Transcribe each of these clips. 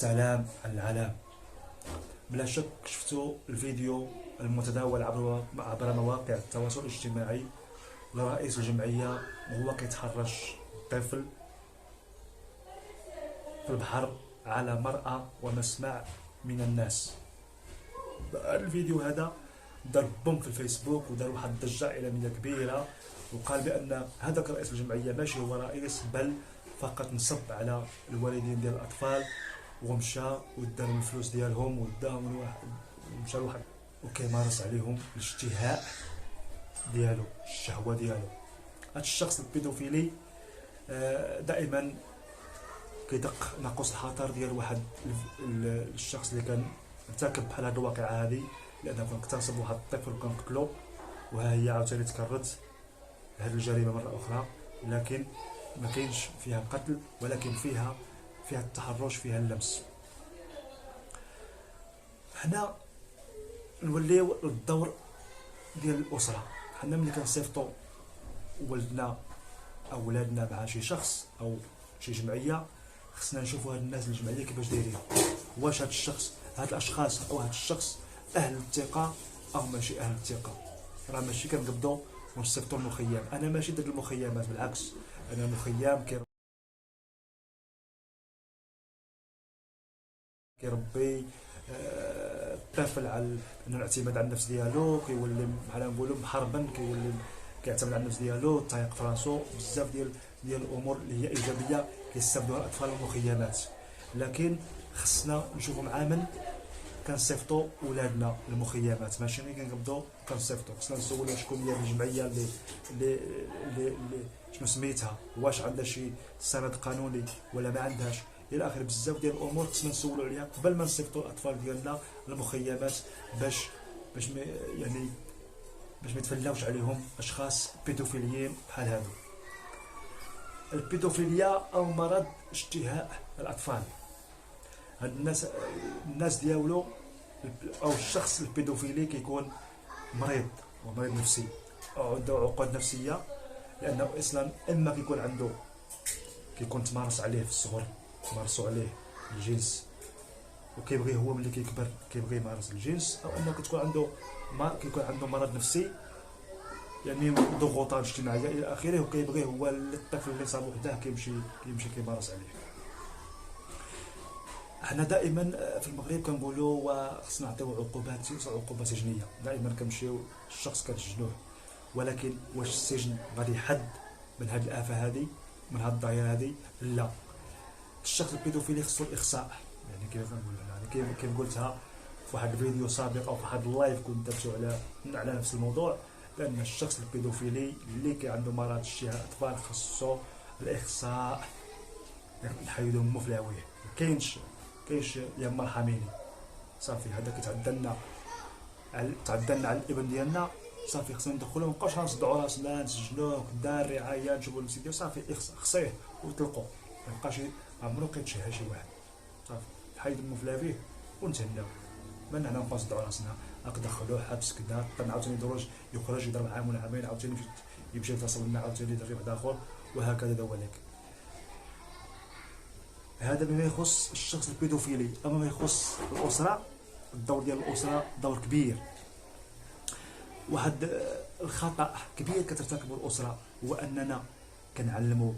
السلام العلام. بلا شك شفتوا الفيديو المتداول عبر مواقع التواصل الاجتماعي لرئيس الجمعية وهو كيتحرش طفل في البحر على مرأى ومسمع من الناس. الفيديو هذا دار بوم في الفيسبوك ودار واحد الضجة إعلامية كبيرة، وقال بأن هذاك رئيس الجمعية ماشي هو رئيس، بل فقط نصب على الوالدين ديال الأطفال ومشى وداهم الفلوس ديالهم وداهم لواحد ومشى لواحد وكيمارس عليهم الاشتهاء ديالو، الشهوة ديالو. هاد الشخص البيدوفيلي دائما كيدق ناقوس الخطر ديال واحد الشخص اللي كان ارتكب بحال هاد الواقعة هادي، لأنه كان اغتصب واحد الطفل وكان قتلو، وها هي عاوتاني تكررت هاد الجريمة مرة أخرى، لكن ما كاينش فيها قتل، ولكن فيها التحرش، فيها اللمس. حنا نوليو للدور ديال الأسرة. حنا ملي كنصيفطو ولدنا أو ولادنا مع شي شخص أو شي جمعية، خصنا نشوفوا هاد الناس الجمعية كيفاش دايرين، واش هاد الأشخاص أو هاد الشخص أهل الثقة أو ماشي أهل الثقة. راه ماشي كنقبضو ونصيفطو المخيم. أنا ماشي ضد المخيمات، بالعكس، أنا المخيم كيربي الطفل على انه الاعتماد على النفس ديالو، كيولي بحال نقولوا محربا، كيولي كيعتمد على النفس ديالو، تايق في راسو، بزاف ديال الامور اللي هي ايجابيه كيستافدوها الاطفال والمخيمات. لكن خصنا نشوفوا مع من كنصيفطوا ولادنا للمخيمات، ماشي ملي كنقبضوا كنصيفطوا. خصنا نسولوا شكون هي الجمعيه اللي شنو سميتها، واش عندها شي سند قانوني ولا ما عندهاش، الى اخره. بزاف ديال الامور خصنا نسولوا عليها قبل ما نصيفطوا الاطفال ديالنا للمخيمات، باش ما يتفلاوش عليهم اشخاص بيدوفيليين بحال هادو. البيدوفيليا او مرض اشتهاء الاطفال، هاد الناس ديالو او الشخص البيدوفيلي كيكون مريض ومريض نفسي او عنده عقد نفسيه، لانه اصلا اما كيكون تمارس عليه في الصغر، تمارسوا عليه الجنس وكيبغي هو ملي كيكبر كيبغي يمارس الجنس، او انه كيكون عنده مرض نفسي، يعني ضغوطات اجتماعيه الى اخره، وكيبغي هو الطفل اللي صاب وحده كيمشي كيمارس عليه. حنا دائما في المغرب كنقولوا خصنا نعطيو عقوبات سجنيه، دائما كنمشيو الشخص كتسجنوه، ولكن واش السجن غادي يحد من هذه الافه هذه، من هذه الظاهره هذه؟ لا. الشخص البيدوفيلي خصو الاخصاء، يعني كيف كنقول، يعني كيف قلتها في واحد الفيديو سابق او في واحد اللايف كنت درتو على نفس الموضوع، لان الشخص البيدوفيلي اللي عنده مرض اشتهاء الاطفال خصو الاخصاء، نحيدو امه في الهويه. كاينش يا مرحميني، صافي هذا كيتعدى لنا على الابن ديالنا، صافي خصنا ندخلوه، مابقاوش نصدعوا راسنا نسجنوه دار رعايه نجيبوا للمسيد ديالو، صافي خصيه وطلقوه، مابقاش عمرو كيتشهى شي واحد، صافي حيد امه في لافيه ونتهناو. من هنا نبقاو نصدعوا راسنا، دخلوه حبس كدا، عاوتاني يدرج يخرج يضرب عام ولا عامين، عاوتاني يمشي يتصل لنا، عاوتاني يدير واحد اخر، وهكذا دواليك. هذا بما يخص الشخص البيدوفيلي. اما ما يخص الاسره، الدور ديال الاسره دور كبير. واحد الخطا كبير كترتكبه الاسره هو اننا كنعلموا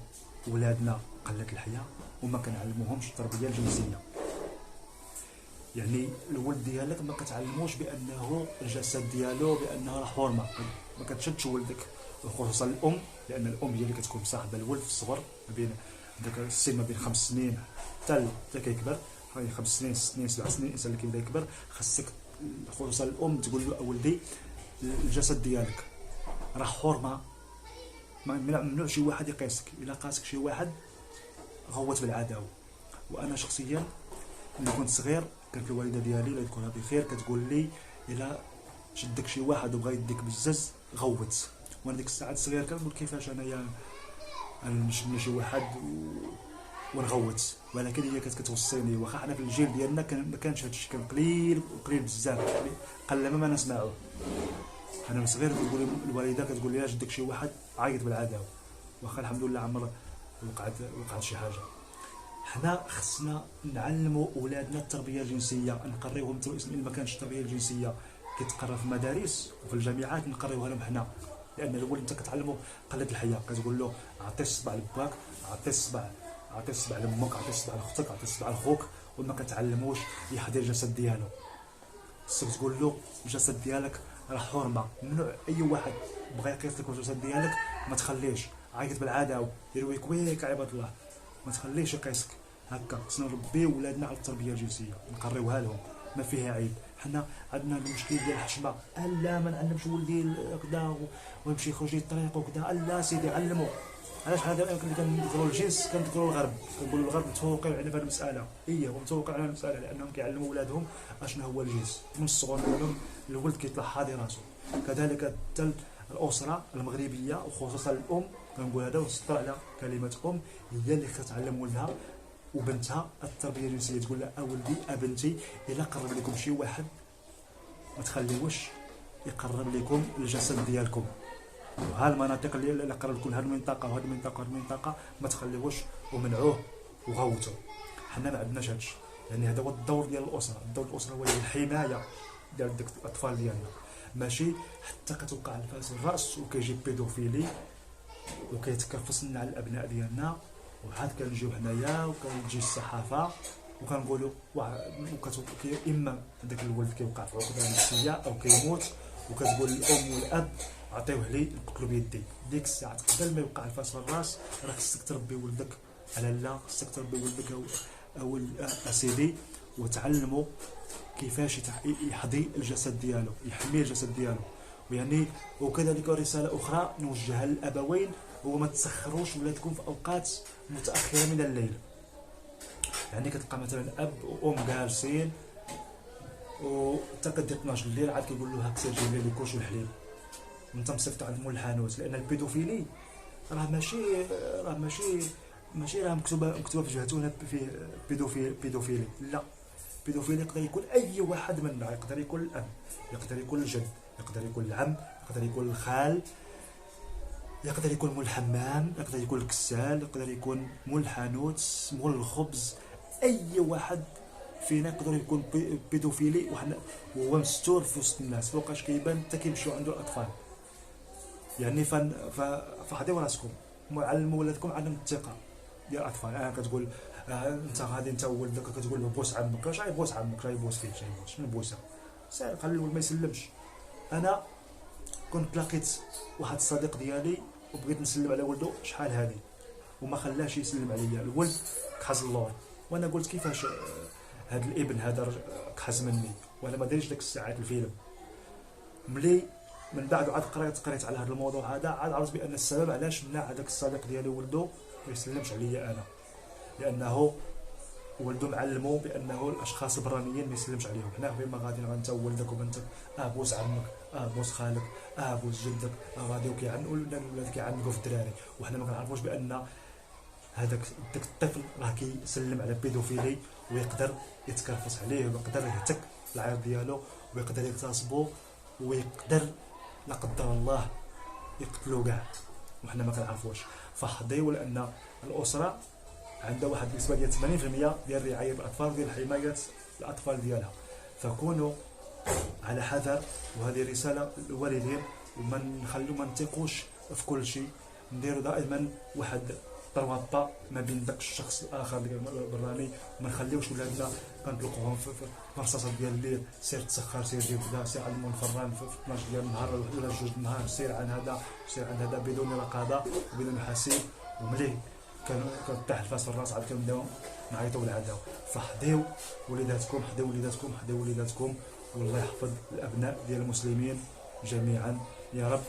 ولادنا قله الحياه وما كنعلموهمش التربيه الجنسيه. يعني الولد ديالك ما كتعلموش بانه الجسد ديالو بانه راه حرمه، ما كتشدش ولدك، خصوصا الام، لان الام هي اللي كتكون مصاحبه الولد في الصغر، ما بين داك السن ما بين 5 سنين حتى كيكبر، 5 سنين 6 سنين 7 سنين الانسان اللي كيبدا يكبر، خاصك خصوصا الام تقول له ولدي الجسد ديالك راه حرمه، ممنوع شي واحد يقيسك، الا قاسك شي واحد غوت بالعداوه. وانا شخصيا ملي كنت صغير كانت الوالده ديالي الله يذكرها بخير كتقول لي الا شدك شي واحد وبغى يديك بالزز غوت، وانا ديك الساعه صغير كنقول كيفاش انايا نشد شي واحد ونغوت، ولكن هي كانت كتوصيني. واخا حنا في الجيل ديالنا ما كانش هادشي، كان قليل بزاف، يعني قل ما نسمعوه. انا صغير كتقول الوالده كتقول لي شدك شي واحد عيط بالعداوه، واخا الحمد لله عمر وقعت شي حاجه. حنا خصنا نعلموا اولادنا التربيه الجنسيه، نقريوهم ما كانش التربيه الجنسيه كيتقرا في المدارس وفي الجامعات، نقريوها لهم حنا. لان الولد انت كتعلمه قله الحياه، كتقول له عطي الصبع لباك، عطي الصبع لامك، عطي الصبع لاختك، عطي الصبع لخوك، وما كتعلموش يحضر الجسد ديالو. خصك تقول له الجسد ديالك راه حرمه، ممنوع اي واحد بغى يقيس لك الجسد ديالك ما تخليش. عيط بالعاده يرويك ويك عباد الله، ما تخليش يقيسك. هكا خصنا نربيو ولادنا على التربيه الجنسيه، نقريوها لهم ما فيها عيب. حنا عندنا المشكل ديال الحشمه، لا ما نعلمش ولدي كذا ويمشي يخرج للطريق وكذا، لا سيدي علمو. علاش حنا دابا اللي كنذكروا الجنس كنذكروا الغرب، كنقولوا الغرب متفوقين علينا في هذه المساله، هو متفوقين على المساله لانهم كيعلموا ولادهم اشنو هو الجنس من الصغر ديالهم. الولد كيطلع حاضي راسو. كذلك حتى الاسره المغربيه وخصوصا الام، كنقول هذا ونسطر على كلمه ام، هي اللي كتعلم ولدها وبنتها التربيه الجنسيه. تقول لها اولدي ابنتي الا قرب لكم شي واحد ما تخليوش يقرب لكم الجسد ديالكم، وها المناطق اللي قرب لكم، هذه المنطقه وهذه المنطقه وهذه المنطقه ما تخليوش ومنعوه وغوتوه. حنا ما عندناش هادشي. يعني هذا هو الدور ديال الاسره. الدور ديال الاسره هو الحمايه ديال ديك الاطفال ديالنا، ماشي حتى كتوقع الفاس الراس وكيجي بيدوفيلي وكيتكرفص لنا على الابناء ديالنا. وعاد كنجيو حنايا وكتجي الصحافه وكنقولوا اما هذاك الولد كيوقع في عقده نفسيه او كيموت، وكتقول الام والاب عطيوه لي نقتلو بيدي. ديك الساعه قبل ما يوقع الفاس في الراس راه خصك تربي ولدك على لا، خصك تربي ولدك او اسيدي وتعلمو كيفاش يحظي الجسد ديالو، يحمي الجسد ديالو. ويعني وكذلك رساله اخرى نوجهها للابوين، هو ما تسخروش ولادكم في اوقات متاخره من الليل. يعني كتلقى مثلا اب وام جالسين وحتى كدير 12 الليل عاد كيقول له هاك سير جيب لي كلشي الحليب وانت مصيفط عند مول الحانوت. لان البيدوفيلي راه ماشي راه مكتوبه في جهتنا في بيدوفيلي، لا. بيدوفيلي يقدر يكون اي واحد منا، يقدر يكون الاب، يقدر يكون الجد، يقدر يكون العم، يقدر يكون الخال، يقدر يكون مول الحمام، يقدر يكون الكسال، يقدر يكون مول الحانوت، مول الخبز. اي واحد فينا يقدر يكون بيدوفيلي وهو مستور في وسط الناس. فوقاش كيبان حتى كيمشيو عنده الاطفال. يعني فحضيو راسكم، علموا ولادكم عدم الثقه ديال الاطفال. كتقول انت غادي انت وولدك كتقول له بوس عمك، واش غيبوس عمك؟ غيبوس فيك، شنو بوسه؟ سير خلي الولد ما يسلمش. انا كنت لقيت واحد الصديق ديالي وبغيت نسلم على ولده شحال هادي وما خلاش يسلم عليا. الولد كحز اللور، وانا قلت كيفاش هذا الابن هذا كحز مني وانا ما دايرش داك الساعات الفيلم. ملي من بعد عاد قريت على هذا الموضوع هذا، عاد عرفت بان السبب علاش منع هذاك الصديق ديالي ولده ما يسلمش عليا انا، لانه ولده معلمو بانه الاشخاص البرانيين ما يسلمش عليهم. حنا فين ما غادي انت وولدك وبنتك بوس عمك، بوس خالك، بوس جدك، غاديو كيعنقوا الولاد كيعنقوا في الدراري، وحنا ما كنعرفوش بان هذاك الطفل راه كيسلم على بيدوفيلي ويقدر يتكرفص عليه ويقدر يهتك العيط ديالو ويقدر يغتصبو ويقدر لا قدر الله يقتلو كاع وحنا ما كنعرفوش. فحضيو لان الاسره عندها واحد النسبه ديال 80% ديال رعايه الاطفال ديال حمايه الاطفال ديالها. فكونوا على حذر. وهذه رساله للوالدين، وما نثقوش في كل شيء. نديروا دائما واحد طروطه ما بين داك الشخص الاخر البراني، وما نخليوش ولادنا كنطلقوهم في مرصاصه ديال الليل، سير تسخر، سير دير كذا، سير علموا الفران في 12 ديال النهار ولا 2 النهار، سير عن هذا سير عن هذا بدون رقابه وبدون حسيب. وملي كنطيح الفاس في الراس عاد كنبداو نعيطوا بالعداوه. فحضيو وليداتكم، حضيو وليداتكم، حضيو وليداتكم، والله يحفظ الابناء ديال المسلمين جميعا يا رب.